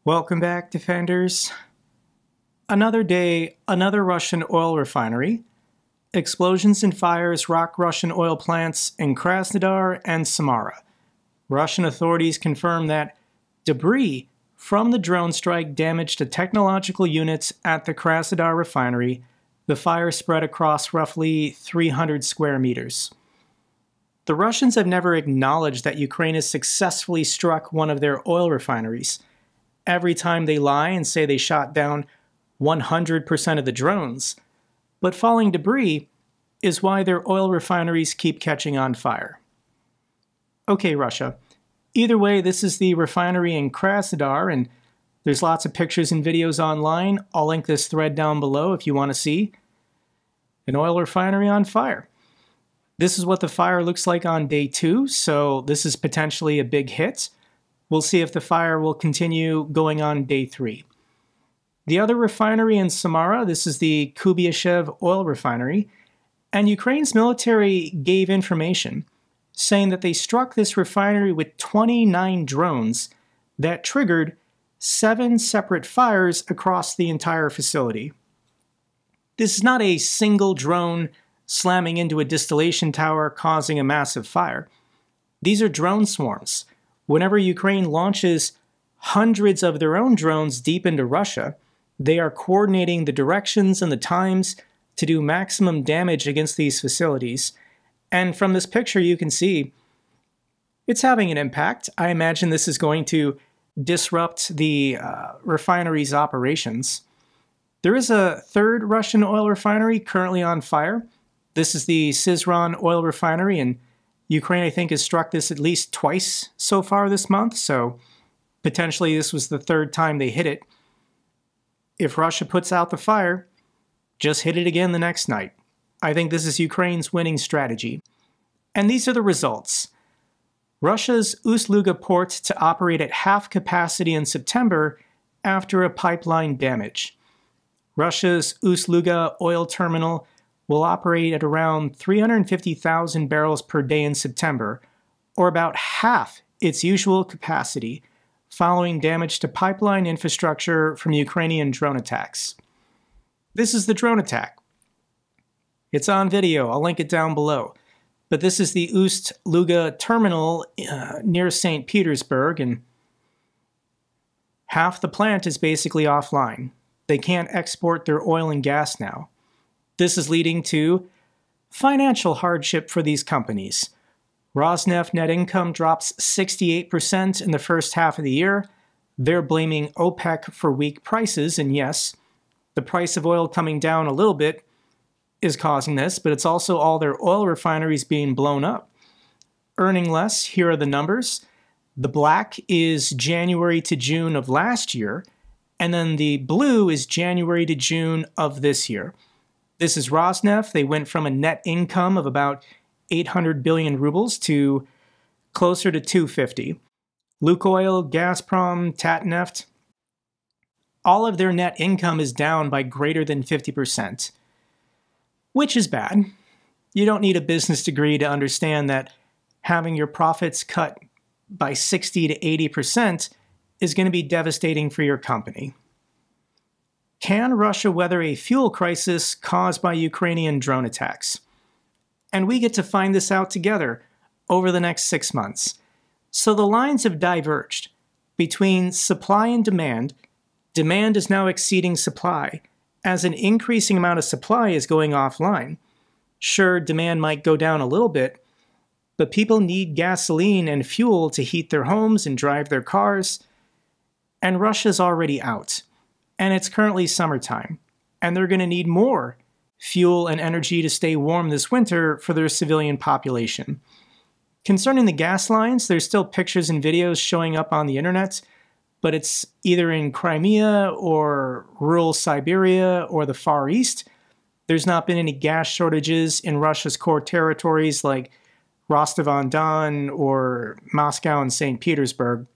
Welcome back, Defenders. Another day, another Russian oil refinery. Explosions and fires rock Russian oil plants in Krasnodar and Samara. Russian authorities confirm that debris from the drone strike damaged the technological units at the Krasnodar refinery. The fire spread across roughly 300 square meters. The Russians have never acknowledged that Ukraine has successfully struck one of their oil refineries. Every time they lie and say they shot down 100% of the drones, but falling debris is why their oil refineries keep catching on fire. Okay, Russia. Either way, this is the refinery in Krasnodar, and there's lots of pictures and videos online. I'll link this thread down below if you want to see. An oil refinery on fire. This is what the fire looks like on day 2, so this is potentially a big hit. We'll see if the fire will continue going on day 3. The other refinery in Samara, this is the Kubiashev oil refinery, and Ukraine's military gave information saying that they struck this refinery with 29 drones that triggered 7 separate fires across the entire facility. This is not a single drone slamming into a distillation tower causing a massive fire. These are drone swarms. Whenever Ukraine launches hundreds of their own drones deep into Russia, they are coordinating the directions and the times to do maximum damage against these facilities. And from this picture you can see it's having an impact. I imagine this is going to disrupt the refinery's operations. There is a third Russian oil refinery currently on fire. This is the Syzran oil refinery, and Ukraine, I think, has struck this at least twice so far this month, so potentially this was the third time they hit it. If Russia puts out the fire, just hit it again the next night. I think this is Ukraine's winning strategy. And these are the results. Russia's Ust-Luga port to operate at half capacity in September after a pipeline damage. Russia's Ust-Luga oil terminal will operate at around 350,000 barrels per day in September, or about half its usual capacity, following damage to pipeline infrastructure from Ukrainian drone attacks. This is the drone attack. It's on video, I'll link it down below. But this is the Ust-Luga terminal near St. Petersburg, and half the plant is basically offline. They can't export their oil and gas now. This is leading to financial hardship for these companies. Rosneft net income drops 68% in the first half of the year. They're blaming OPEC for weak prices, and yes, the price of oil coming down a little bit is causing this, but it's also all their oil refineries being blown up. Earning less, here are the numbers. The black is January to June of last year, and then the blue is January to June of this year. This is Rosneft. They went from a net income of about 800 billion rubles to closer to 250. Lukoil, Gazprom, Tatneft, all of their net income is down by greater than 50%, which is bad. You don't need a business degree to understand that having your profits cut by 60 to 80% is going to be devastating for your company. Can Russia weather a fuel crisis caused by Ukrainian drone attacks? And we get to find this out together over the next 6 months. So the lines have diverged between supply and demand. Demand is now exceeding supply, as an increasing amount of supply is going offline. Sure, demand might go down a little bit, but people need gasoline and fuel to heat their homes and drive their cars, and Russia's already out. And it's currently summertime, and they're going to need more fuel and energy to stay warm this winter for their civilian population. Concerning the gas lines, there's still pictures and videos showing up on the internet, but it's either in Crimea or rural Siberia or the Far East. There's not been any gas shortages in Russia's core territories like Rostov-on-Don or Moscow and St. Petersburg.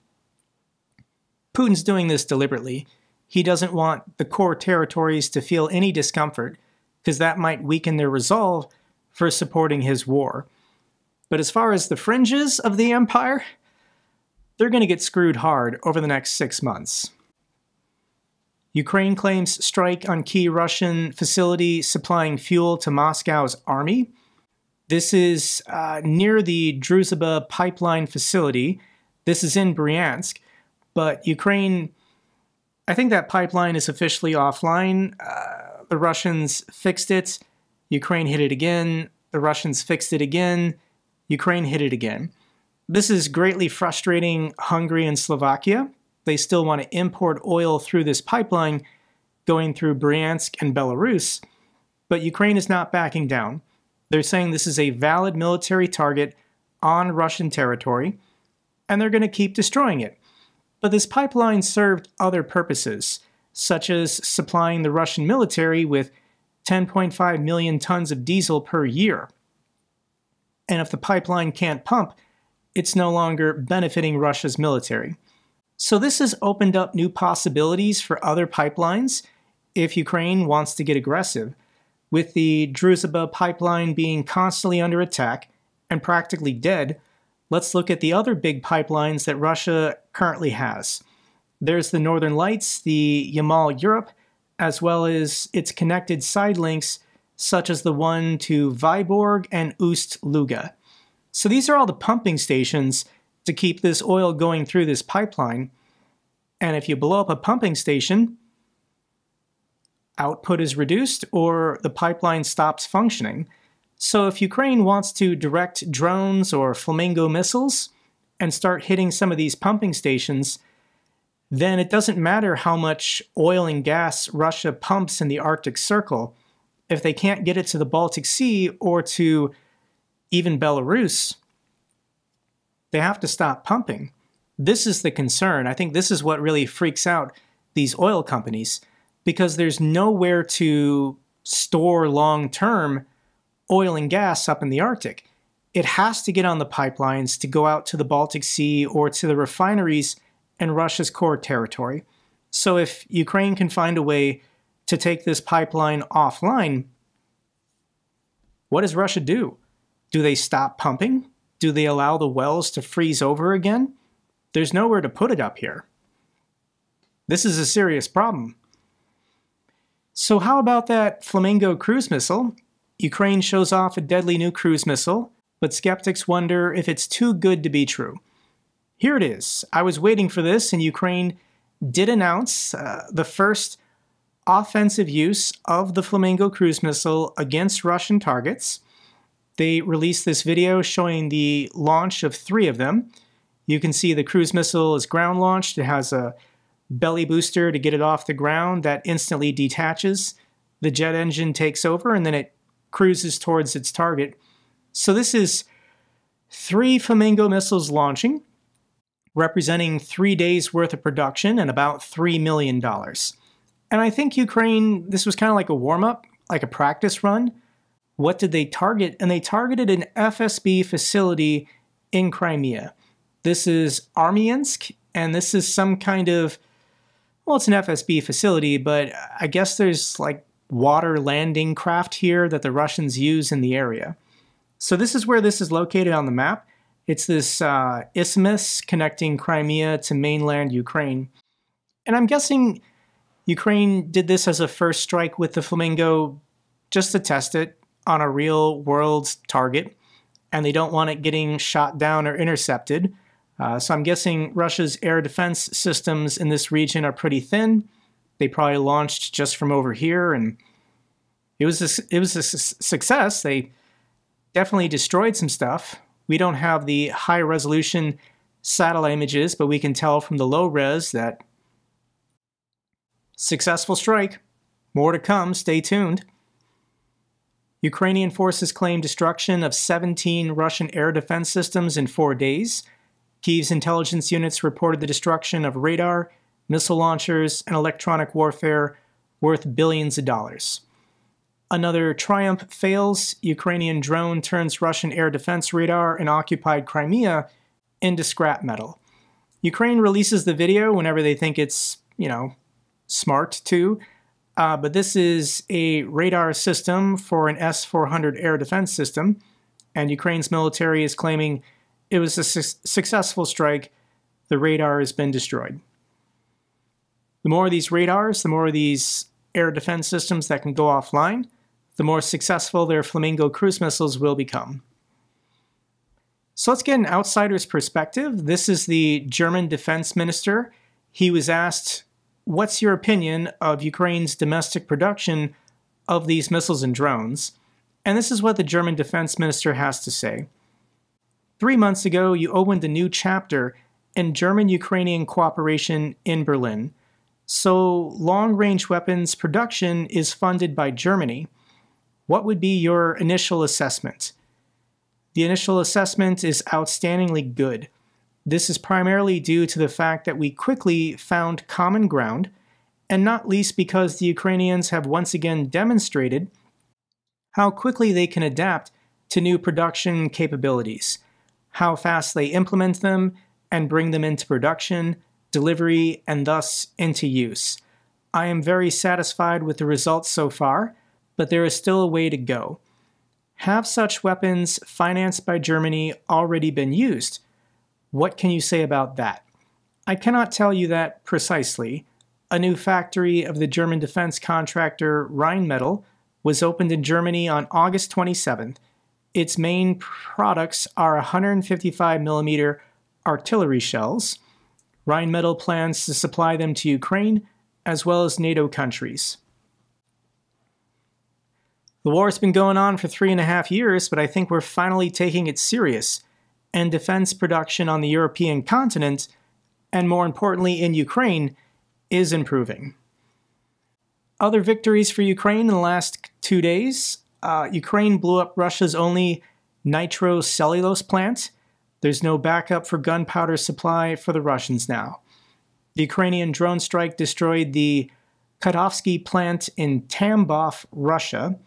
Putin's doing this deliberately. He doesn't want the core territories to feel any discomfort, because that might weaken their resolve for supporting his war. But as far as the fringes of the empire, they're going to get screwed hard over the next 6 months. Ukraine claims strike on key Russian facility supplying fuel to Moscow's army. This is near the Druzhba pipeline facility. This is in Bryansk, but Ukraine, I think that pipeline is officially offline. The Russians fixed it. Ukraine hit it again. The Russians fixed it again. Ukraine hit it again. This is greatly frustrating Hungary and Slovakia. They still want to import oil through this pipeline going through Bryansk and Belarus, but Ukraine is not backing down. They're saying this is a valid military target on Russian territory, and they're going to keep destroying it. But this pipeline served other purposes, such as supplying the Russian military with 10.5 million tons of diesel per year. And if the pipeline can't pump, it's no longer benefiting Russia's military. So this has opened up new possibilities for other pipelines if Ukraine wants to get aggressive. With the Druzhba pipeline being constantly under attack and practically dead, let's look at the other big pipelines that Russia currently has. There's the Northern Lights, the Yamal-Europe, as well as its connected side links such as the one to Vyborg and Ust-Luga. So these are all the pumping stations to keep this oil going through this pipeline. And if you blow up a pumping station, output is reduced or the pipeline stops functioning. So if Ukraine wants to direct drones or Flamingo missiles and start hitting some of these pumping stations, then it doesn't matter how much oil and gas Russia pumps in the Arctic Circle. If they can't get it to the Baltic Sea or to even Belarus, they have to stop pumping. This is the concern. I think this is what really freaks out these oil companies, because there's nowhere to store long-term oil and gas up in the Arctic. It has to get on the pipelines to go out to the Baltic Sea or to the refineries in Russia's core territory. So if Ukraine can find a way to take this pipeline offline, what does Russia do? Do they stop pumping? Do they allow the wells to freeze over again? There's nowhere to put it up here. This is a serious problem. So how about that Flamingo cruise missile? Ukraine shows off a deadly new cruise missile, but skeptics wonder if it's too good to be true. Here it is. I was waiting for this, and Ukraine did announce the first offensive use of the Flamingo cruise missile against Russian targets. They released this video showing the launch of 3 of them. You can see the cruise missile is ground launched. It has a belly booster to get it off the ground that instantly detaches. The jet engine takes over and then it cruises towards its target. So this is 3 Flamingo missiles launching, representing 3 days worth of production and about $3 million. And I think Ukraine, this was kind of like a warm-up, like a practice run. What did they target? And they targeted an FSB facility in Crimea. This is Armyansk, and this is some kind of, well, it's an FSB facility, but I guess there's like water landing craft here that the Russians use in the area. So this is where this is located on the map. It's this isthmus connecting Crimea to mainland Ukraine. And I'm guessing Ukraine did this as a first strike with the Flamingo just to test it on a real world target, and they don't want it getting shot down or intercepted. So I'm guessing Russia's air defense systems in this region are pretty thin. They probably launched just from over here, and it was a success. They definitely destroyed some stuff. We don't have the high-resolution satellite images, but we can tell from the low-res that successful strike. More to come. Stay tuned. Ukrainian forces claim destruction of 17 Russian air defense systems in 4 days. Kyiv's intelligence units reported the destruction of radar, missile launchers, and electronic warfare worth billions of dollars. Another triumph fails. Ukrainian drone turns Russian air defense radar in occupied Crimea into scrap metal. Ukraine releases the video whenever they think it's, smart to. But this is a radar system for an S-400 air defense system, and Ukraine's military is claiming it was a successful strike. The radar has been destroyed. The more of these radars, the more of these air defense systems that can go offline, the more successful their Flamingo cruise missiles will become. So let's get an outsider's perspective. This is the German defense minister. He was asked, what's your opinion of Ukraine's domestic production of these missiles and drones? And this is what the German defense minister has to say. 3 months ago, you opened a new chapter in German-Ukrainian cooperation in Berlin. So long-range weapons production is funded by Germany. What would be your initial assessment? The initial assessment is outstandingly good. This is primarily due to the fact that we quickly found common ground, and not least because the Ukrainians have once again demonstrated how quickly they can adapt to new production capabilities, how fast they implement them and bring them into production, delivery, and thus into use. I am very satisfied with the results so far, but there is still a way to go. Have such weapons financed by Germany already been used? What can you say about that? I cannot tell you that precisely. A new factory of the German defense contractor Rheinmetall was opened in Germany on August 27th. Its main products are 155mm artillery shells. Rheinmetall plans to supply them to Ukraine as well as NATO countries. The war has been going on for 3.5 years, but I think we're finally taking it serious, and defense production on the European continent, and more importantly in Ukraine, is improving. Other victories for Ukraine in the last 2 days. Ukraine blew up Russia's only nitrocellulose plant. There's no backup for gunpowder supply for the Russians now. The Ukrainian drone strike destroyed the Khodovsky plant in Tambov, Russia.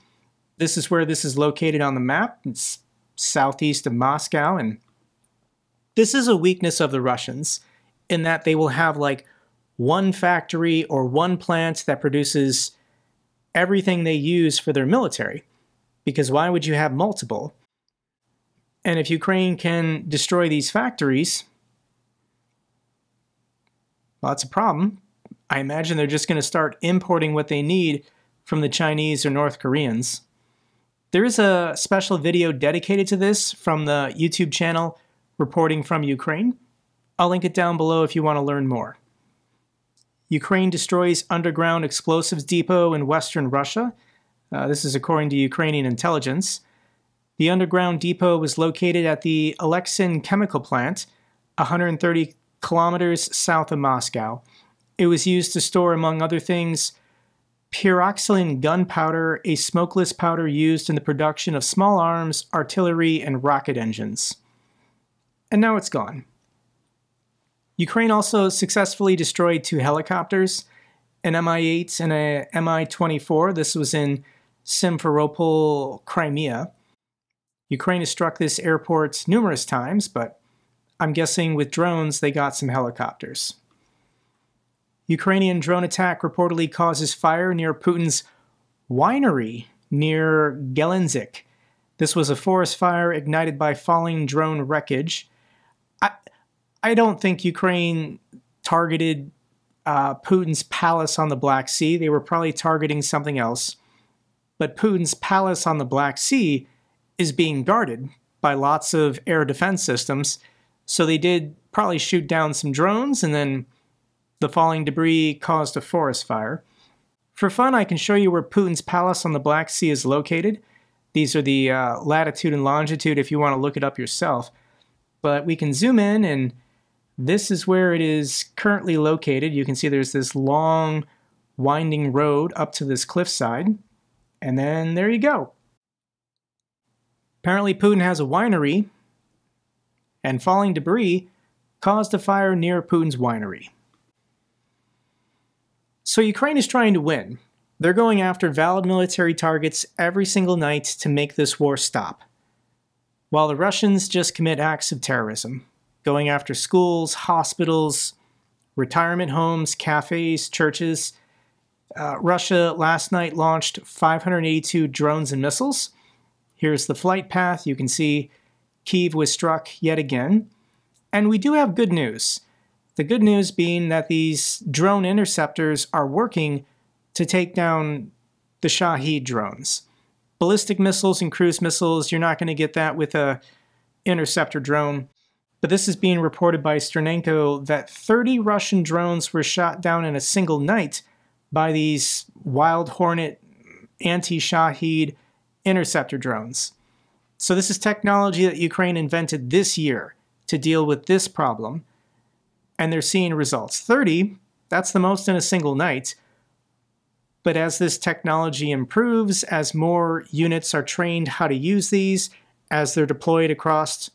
This is where this is located on the map. It's southeast of Moscow, and this is a weakness of the Russians in that they will have like one factory or one plant that produces everything they use for their military. Because why would you have multiple? And if Ukraine can destroy these factories, well, that's a problem. I imagine they're just going to start importing what they need from the Chinese or North Koreans. There is a special video dedicated to this from the YouTube channel Reporting from Ukraine. I'll link it down below if you want to learn more. Ukraine destroys underground explosives depot in western Russia. This is according to Ukrainian intelligence. The underground depot was located at the Alexin chemical plant, 130 kilometers south of Moscow. It was used to store, among other things, pyroxylin gunpowder, a smokeless powder used in the production of small arms, artillery, and rocket engines. And now it's gone. Ukraine also successfully destroyed 2 helicopters, an Mi-8 and a Mi-24. This was in Simferopol, Crimea. Ukraine has struck this airport numerous times, but I'm guessing with drones they got some helicopters. Ukrainian drone attack reportedly causes fire near Putin's winery near Gelendzhik. This was a forest fire ignited by falling drone wreckage. I don't think Ukraine targeted Putin's palace on the Black Sea. They were probably targeting something else. But Putin's palace on the Black Sea is being guarded by lots of air defense systems. So they did probably shoot down some drones, and then the falling debris caused a forest fire. For fun, I can show you where Putin's palace on the Black Sea is located. These are the latitude and longitude if you want to look it up yourself. But we can zoom in, and this is where it is currently located. You can see there's this long, winding road up to this cliffside. And then there you go. Apparently Putin has a winery, and falling debris caused a fire near Putin's winery. So Ukraine is trying to win. They're going after valid military targets every single night to make this war stop, while the Russians just commit acts of terrorism, going after schools, hospitals, retirement homes, cafes, churches. Russia last night launched 582 drones and missiles. Here's the flight path. You can see Kyiv was struck yet again. And we do have good news. The good news being that these drone interceptors are working to take down the Shahed drones. Ballistic missiles and cruise missiles, you're not going to get that with a interceptor drone. But this is being reported by Sternenko that 30 Russian drones were shot down in a single night by these Wild Hornet anti-Shahed interceptor drones. So this is technology that Ukraine invented this year to deal with this problem, and they're seeing results. 30, that's the most in a single night. But as this technology improves, as more units are trained how to use these, as they're deployed across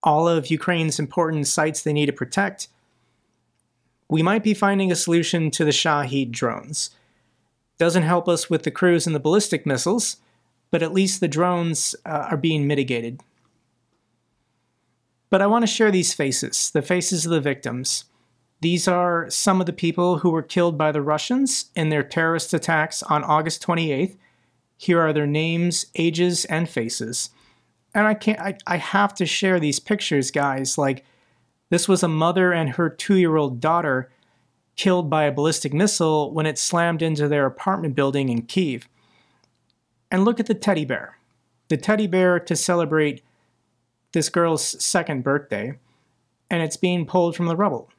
all of Ukraine's important sites they need to protect, we might be finding a solution to the Shahed drones. Doesn't help us with the cruise and the ballistic missiles, but at least the drones are being mitigated. But I want to share these faces, the faces of the victims. These are some of the people who were killed by the Russians in their terrorist attacks on August 28th. Here are their names, ages, and faces. And I have to share these pictures, guys. Like, this was a mother and her 2-year-old daughter killed by a ballistic missile when it slammed into their apartment building in Kyiv. And look at the teddy bear. The teddy bear to celebrate this girl's 2nd birthday, and it's being pulled from the rubble.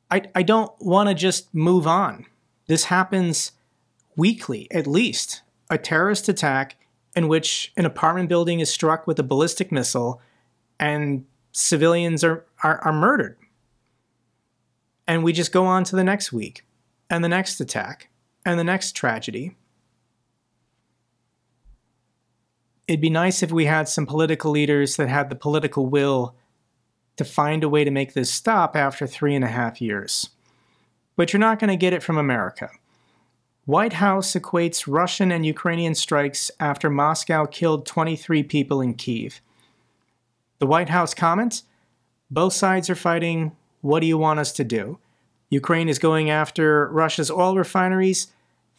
I don't want to just move on. This happens weekly, at least. A terrorist attack in which an apartment building is struck with a ballistic missile and civilians are murdered. And we just go on to the next week, and the next attack, and the next tragedy. It'd be nice if we had some political leaders that had the political will to find a way to make this stop after 3.5 years. But you're not going to get it from America. White House equates Russian and Ukrainian strikes after Moscow killed 23 people in Kyiv. The White House comments, both sides are fighting. What do you want us to do? Ukraine is going after Russia's oil refineries.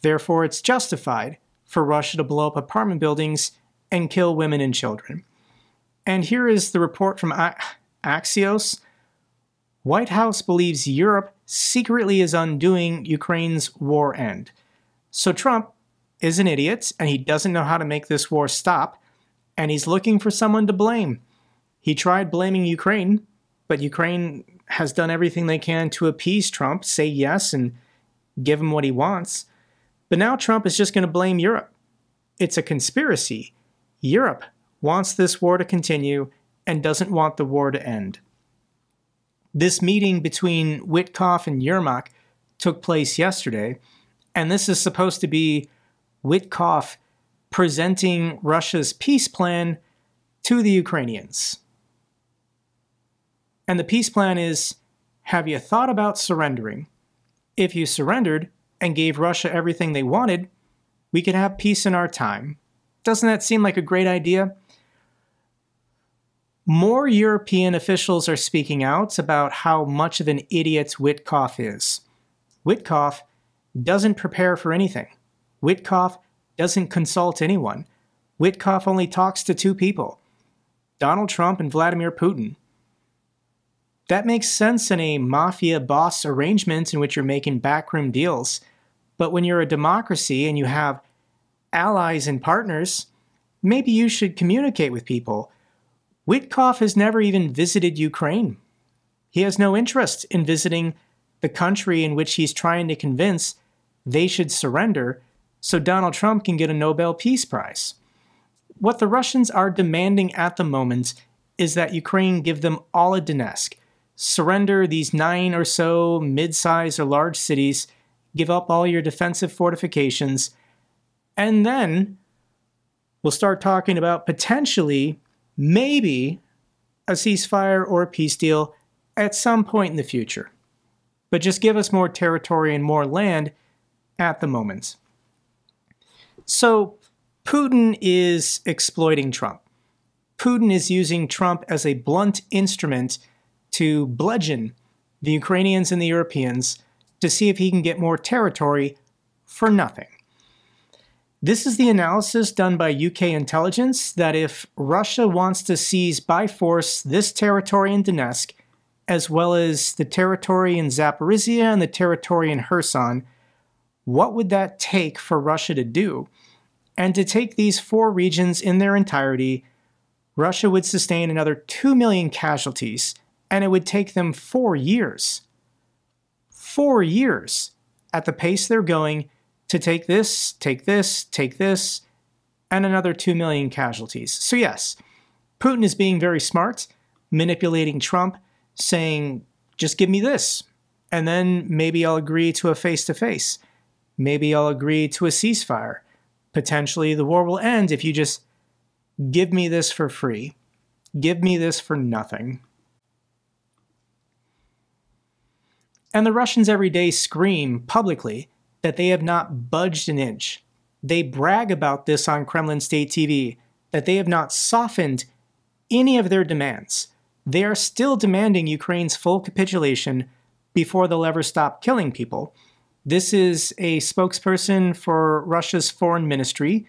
Therefore, it's justified for Russia to blow up apartment buildings and kill women and children. And here is the report from Axios. White House believes Europe secretly is undoing Ukraine's war end. So Trump is an idiot, and he doesn't know how to make this war stop, and he's looking for someone to blame. He tried blaming Ukraine, but Ukraine has done everything they can to appease Trump, say yes, and give him what he wants. But now Trump is just going to blame Europe. It's a conspiracy. Europe wants this war to continue and doesn't want the war to end. This meeting between Witkoff and Yermak took place yesterday, and this is supposed to be Witkoff presenting Russia's peace plan to the Ukrainians. And the peace plan is, have you thought about surrendering? If you surrendered and gave Russia everything they wanted, we could have peace in our time. Doesn't that seem like a great idea? More European officials are speaking out about how much of an idiot Witkoff is. Witkoff doesn't prepare for anything. Witkoff doesn't consult anyone. Witkoff only talks to 2 people, Donald Trump and Vladimir Putin. That makes sense in a mafia boss arrangement in which you're making backroom deals. But when you're a democracy and you have allies and partners, maybe you should communicate with people. Witkoff has never even visited Ukraine. He has no interest in visiting the country in which he's trying to convince they should surrender so Donald Trump can get a Nobel Peace Prize. What the Russians are demanding at the moment is that Ukraine give them all a Donetsk, surrender these 9 or so mid-sized or large cities, give up all your defensive fortifications, and then we'll start talking about potentially, maybe, a ceasefire or a peace deal at some point in the future. But just give us more territory and more land at the moment. So Putin is exploiting Trump. Putin is using Trump as a blunt instrument to bludgeon the Ukrainians and the Europeans to see if he can get more territory for nothing. This is the analysis done by UK intelligence that if Russia wants to seize by force this territory in Donetsk, as well as the territory in Zaporizhia and the territory in Kherson, what would that take for Russia to do? And to take these 4 regions in their entirety, Russia would sustain another 2 million casualties, and it would take them 4 years. 4 years at the pace they're going to take this, and another 2 million casualties. So yes, Putin is being very smart, manipulating Trump, saying, just give me this, and then maybe I'll agree to a face-to-face. Maybe I'll agree to a ceasefire. Potentially the war will end if you just give me this for free. Give me this for nothing. And the Russians every day scream publicly that they have not budged an inch. They brag about this on Kremlin state TV, that they have not softened any of their demands. They are still demanding Ukraine's full capitulation before they'll ever stop killing people. This is a spokesperson for Russia's foreign ministry,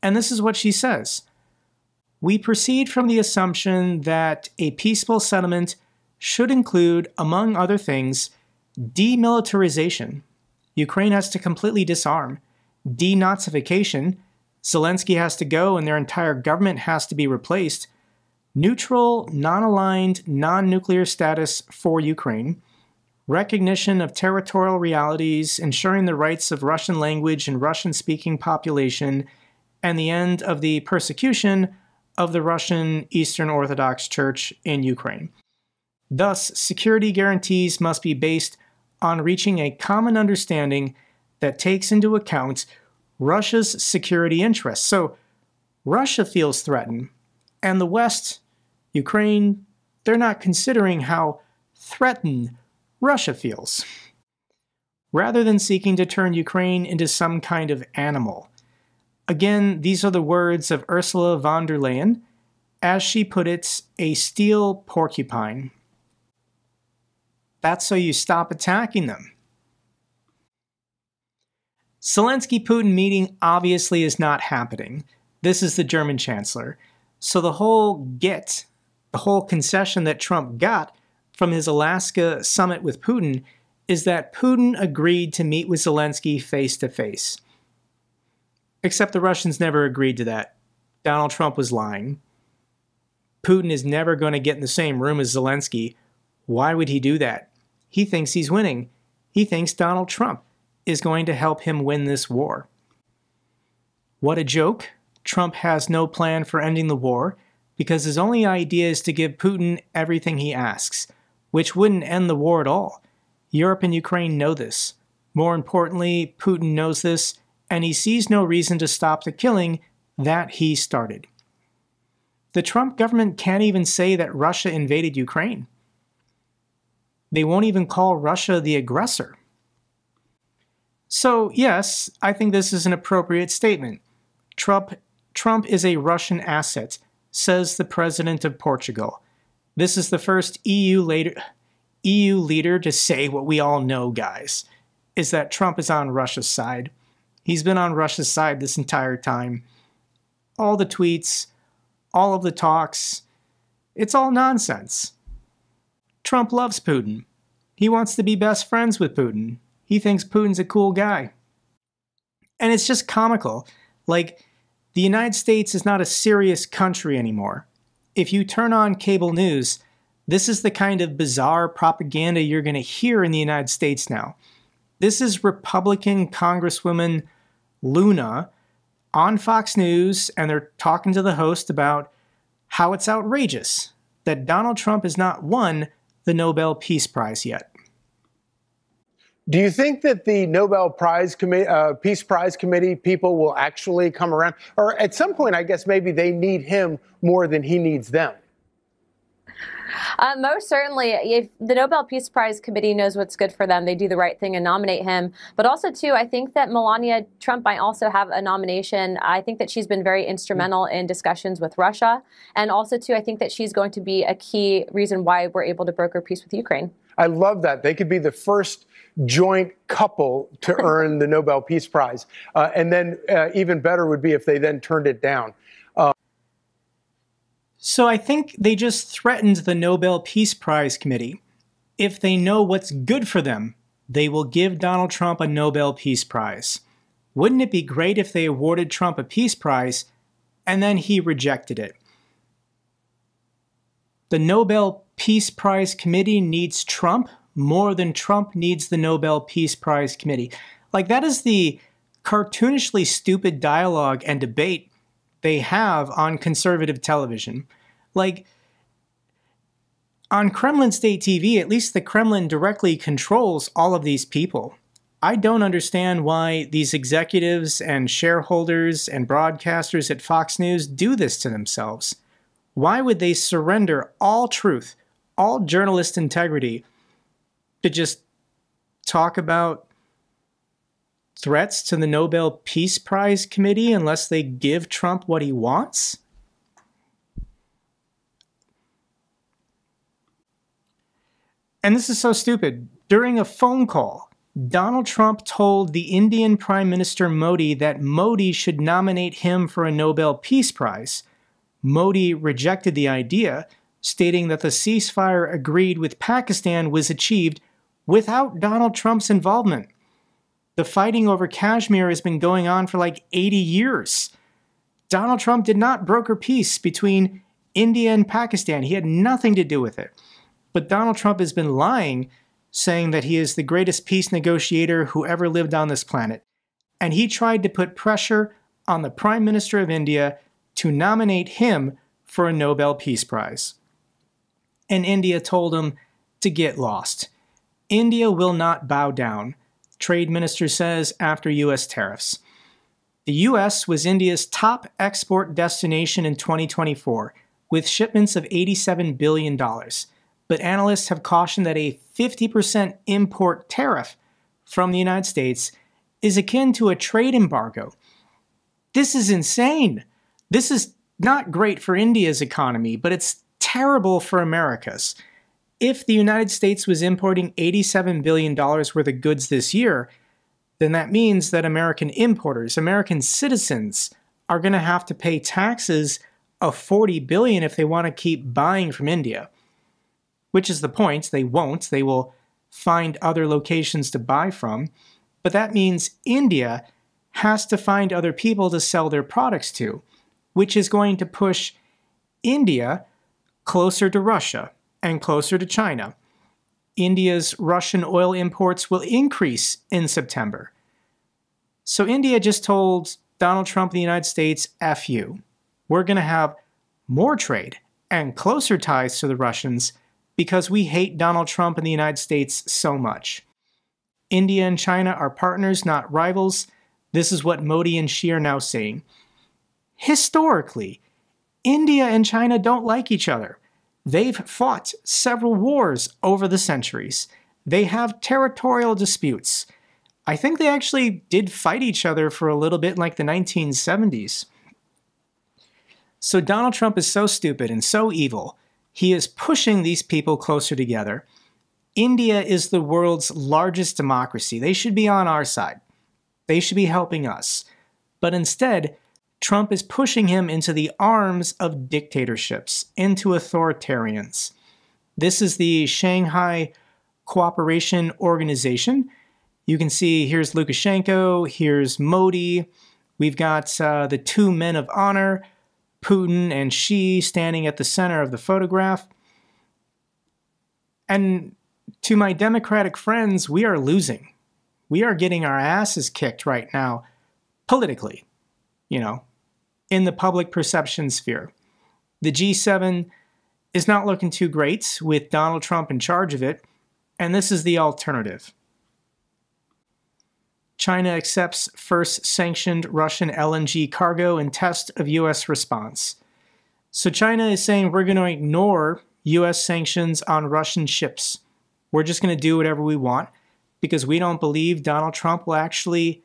and this is what she says. We proceed from the assumption that a peaceful settlement should include, among other things, demilitarization. Ukraine has to completely disarm. Denazification. Zelensky has to go and their entire government has to be replaced. Neutral, non-aligned, non-nuclear status for Ukraine. Recognition of territorial realities, ensuring the rights of Russian language and Russian-speaking population, and the end of the persecution of the Russian Eastern Orthodox Church in Ukraine. Thus, security guarantees must be based on reaching a common understanding that takes into account Russia's security interests. So, Russia feels threatened, and the West, Ukraine, they're not considering how threatened Russia feels. Rather than seeking to turn Ukraine into some kind of animal. Again, these are the words of Ursula von der Leyen, as she put it, a steel porcupine. That's so you stop attacking them. Zelensky-Putin meeting obviously is not happening. This is the German chancellor. So the whole concession that Trump got from his Alaska summit with Putin is that Putin agreed to meet with Zelensky face-to-face. Except the Russians never agreed to that. Donald Trump was lying. Putin is never going to get in the same room as Zelensky. Why would he do that? He thinks he's winning. He thinks Donald Trump is going to help him win this war. What a joke. Trump has no plan for ending the war because his only idea is to give Putin everything he asks, which wouldn't end the war at all. Europe and Ukraine know this. More importantly, Putin knows this, and he sees no reason to stop the killing that he started. The Trump government can't even say that Russia invaded Ukraine. They won't even call Russia the aggressor. So, yes, I think this is an appropriate statement. Trump is a Russian asset, says the president of Portugal. This is the first EU leader to say what we all know, guys, is that Trump is on Russia's side. He's been on Russia's side this entire time. All the tweets, all of the talks, it's all nonsense. Trump loves Putin. He wants to be best friends with Putin. He thinks Putin's a cool guy. And it's just comical. Like, the United States is not a serious country anymore. If you turn on cable news, this is the kind of bizarre propaganda you're going to hear in the United States now. This is Republican Congresswoman Luna on Fox News, and they're talking to the host about how it's outrageous that Donald Trump has not won the Nobel Peace Prize yet. Do you think that the Nobel Peace Prize Committee people will actually come around? Or at some point, I guess maybe they need him more than he needs them. Most certainly, if the Nobel Peace Prize Committee knows what's good for them, they do the right thing and nominate him. But also, too, I think that Melania Trump might also have a nomination. I think that she's been very instrumental in discussions with Russia. And also, too, I think that she's going to be a key reason why we're able to broker peace with Ukraine. I love that. They could be the first joint couple to earn the Nobel Peace Prize. And then even better would be if they then turned it down. So I think they just threatened the Nobel Peace Prize Committee. If they know what's good for them, they will give Donald Trump a Nobel Peace Prize. Wouldn't it be great if they awarded Trump a Peace Prize and then he rejected it? The Nobel Peace Prize Committee needs Trump more than Trump needs the Nobel Peace Prize Committee. Like, that is the cartoonishly stupid dialogue and debate they have on conservative television. Like, on Kremlin State TV, at least the Kremlin directly controls all of these people. I don't understand why these executives and shareholders and broadcasters at Fox News do this to themselves. Why would they surrender all truth, all journalist integrity, to just talk about threats to the Nobel Peace Prize Committee unless they give Trump what he wants? And this is so stupid. During a phone call, Donald Trump told the Indian Prime Minister Modi that Modi should nominate him for a Nobel Peace Prize. Modi rejected the idea, stating that the ceasefire agreed with Pakistan was achieved without Donald Trump's involvement. The fighting over Kashmir has been going on for like 80 years. Donald Trump did not broker peace between India and Pakistan. He had nothing to do with it. But Donald Trump has been lying, saying that he is the greatest peace negotiator who ever lived on this planet. And he tried to put pressure on the Prime Minister of India to nominate him for a Nobel Peace Prize. And India told him to get lost. India will not bow down, Trade Minister says after U.S. tariffs. The U.S. was India's top export destination in 2024, with shipments of $87 billion. But analysts have cautioned that a 50% import tariff from the United States is akin to a trade embargo. This is insane. This is not great for India's economy, but it's terrible for America's. If the United States was importing $87 billion worth of goods this year, then that means that American importers, American citizens, are going to have to pay taxes of $40 billion if they want to keep buying from India. Which is the point. They won't. They will find other locations to buy from. But that means India has to find other people to sell their products to, which is going to push India closer to Russia and closer to China. India's Russian oil imports will increase in September. So India just told Donald Trump and the United States, F you. We're going to have more trade and closer ties to the Russians because we hate Donald Trump and the United States so much. India and China are partners, not rivals. This is what Modi and Xi are now saying. Historically, India and China don't like each other. They've fought several wars over the centuries. They have territorial disputes. I think they actually did fight each other for a little bit in like the 1970s. So Donald Trump is so stupid and so evil. He is pushing these people closer together. India is the world's largest democracy. They should be on our side. They should be helping us. But instead, Trump is pushing him into the arms of dictatorships, into authoritarians. This is the Shanghai Cooperation Organization. You can see here's Lukashenko, here's Modi. We've got the two men of honor, Putin and Xi, standing at the center of the photograph. And to my Democratic friends, we are losing. We are getting our asses kicked right now, politically, in the public perception sphere. The G7 is not looking too great with Donald Trump in charge of it, and this is the alternative. China accepts first sanctioned Russian LNG cargo in test of U.S. response. So China is saying we're going to ignore U.S. sanctions on Russian ships. We're just going to do whatever we want because we don't believe Donald Trump will actually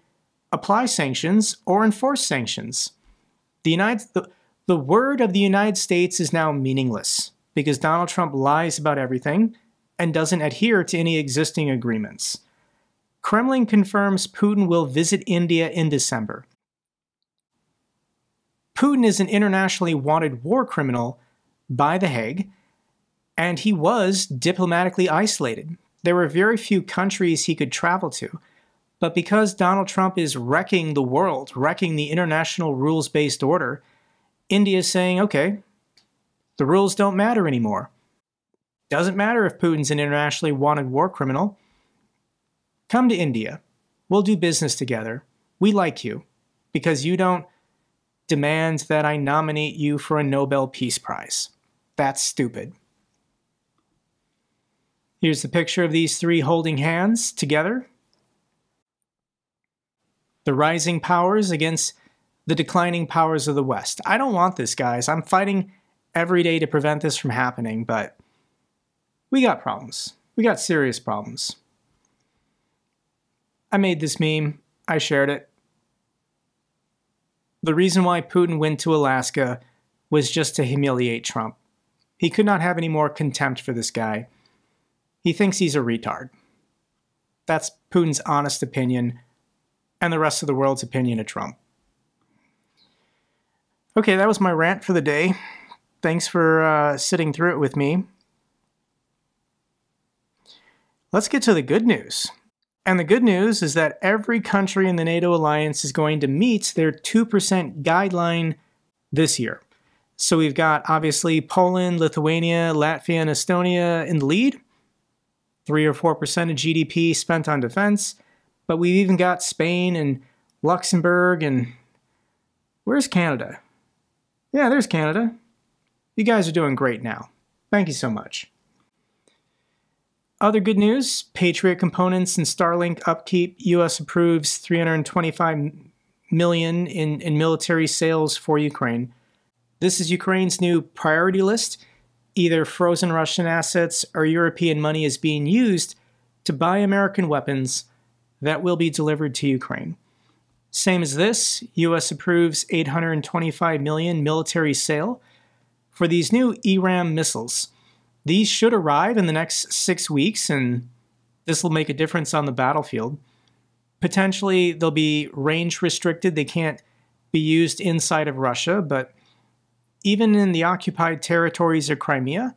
apply sanctions or enforce sanctions. The word of the United States is now meaningless because Donald Trump lies about everything and doesn't adhere to any existing agreements. Kremlin confirms Putin will visit India in December. Putin is an internationally wanted war criminal by The Hague, and he was diplomatically isolated. There were very few countries he could travel to, but because Donald Trump is wrecking the world, wrecking the international rules-based order, India is saying, okay, the rules don't matter anymore. Doesn't matter if Putin's an internationally wanted war criminal. Come to India. We'll do business together. We like you because you don't demand that I nominate you for a Nobel Peace Prize. That's stupid. Here's the picture of these three holding hands together. The rising powers against the declining powers of the West. I don't want this, guys. I'm fighting every day to prevent this from happening, but we got problems. We got serious problems. I made this meme. I shared it. The reason why Putin went to Alaska was just to humiliate Trump. He could not have any more contempt for this guy. He thinks he's a retard. That's Putin's honest opinion and the rest of the world's opinion of Trump. Okay, that was my rant for the day. Thanks for sitting through it with me. Let's get to the good news. And the good news is that every country in the NATO alliance is going to meet their 2% guideline this year. So we've got, obviously, Poland, Lithuania, Latvia, and Estonia in the lead. 3 or 4% of GDP spent on defense. But we've even got Spain and Luxembourg and... Where's Canada? Yeah, there's Canada. You guys are doing great now. Thank you so much. Other good news, Patriot components and Starlink upkeep. U.S. approves $325 million in military sales for Ukraine. This is Ukraine's new priority list. Either frozen Russian assets or European money is being used to buy American weapons that will be delivered to Ukraine. Same as this, U.S. approves $825 million military sale for these new ERAM missiles. These should arrive in the next 6 weeks, and this will make a difference on the battlefield. Potentially, they'll be range restricted. They can't be used inside of Russia, but even in the occupied territories of Crimea,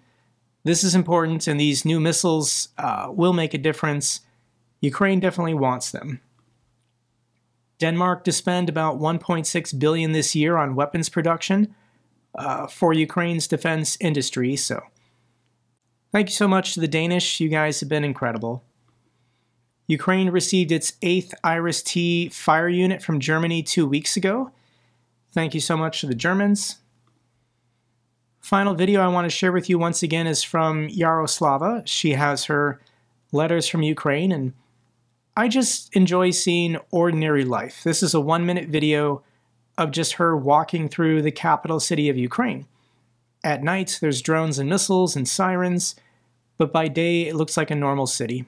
this is important, and these new missiles will make a difference. Ukraine definitely wants them. Denmark to spend about $1.6 billion this year on weapons production for Ukraine's defense industry, so... Thank you so much to the Danish. You guys have been incredible. Ukraine received its 8th Iris-T fire unit from Germany 2 weeks ago. Thank you so much to the Germans. Final video I want to share with you once again is from Yaroslava. She has her letters from Ukraine, and I just enjoy seeing ordinary life. This is a 1-minute video of just her walking through the capital city of Ukraine. At night, there's drones and missiles and sirens, but by day, it looks like a normal city.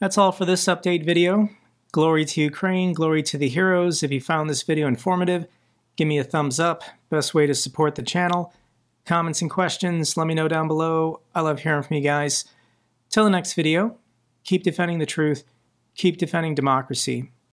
That's all for this update video. Glory to Ukraine, glory to the heroes. If you found this video informative, give me a thumbs up. Best way to support the channel. Comments and questions, let me know down below. I love hearing from you guys. Till the next video, keep defending the truth, keep defending democracy.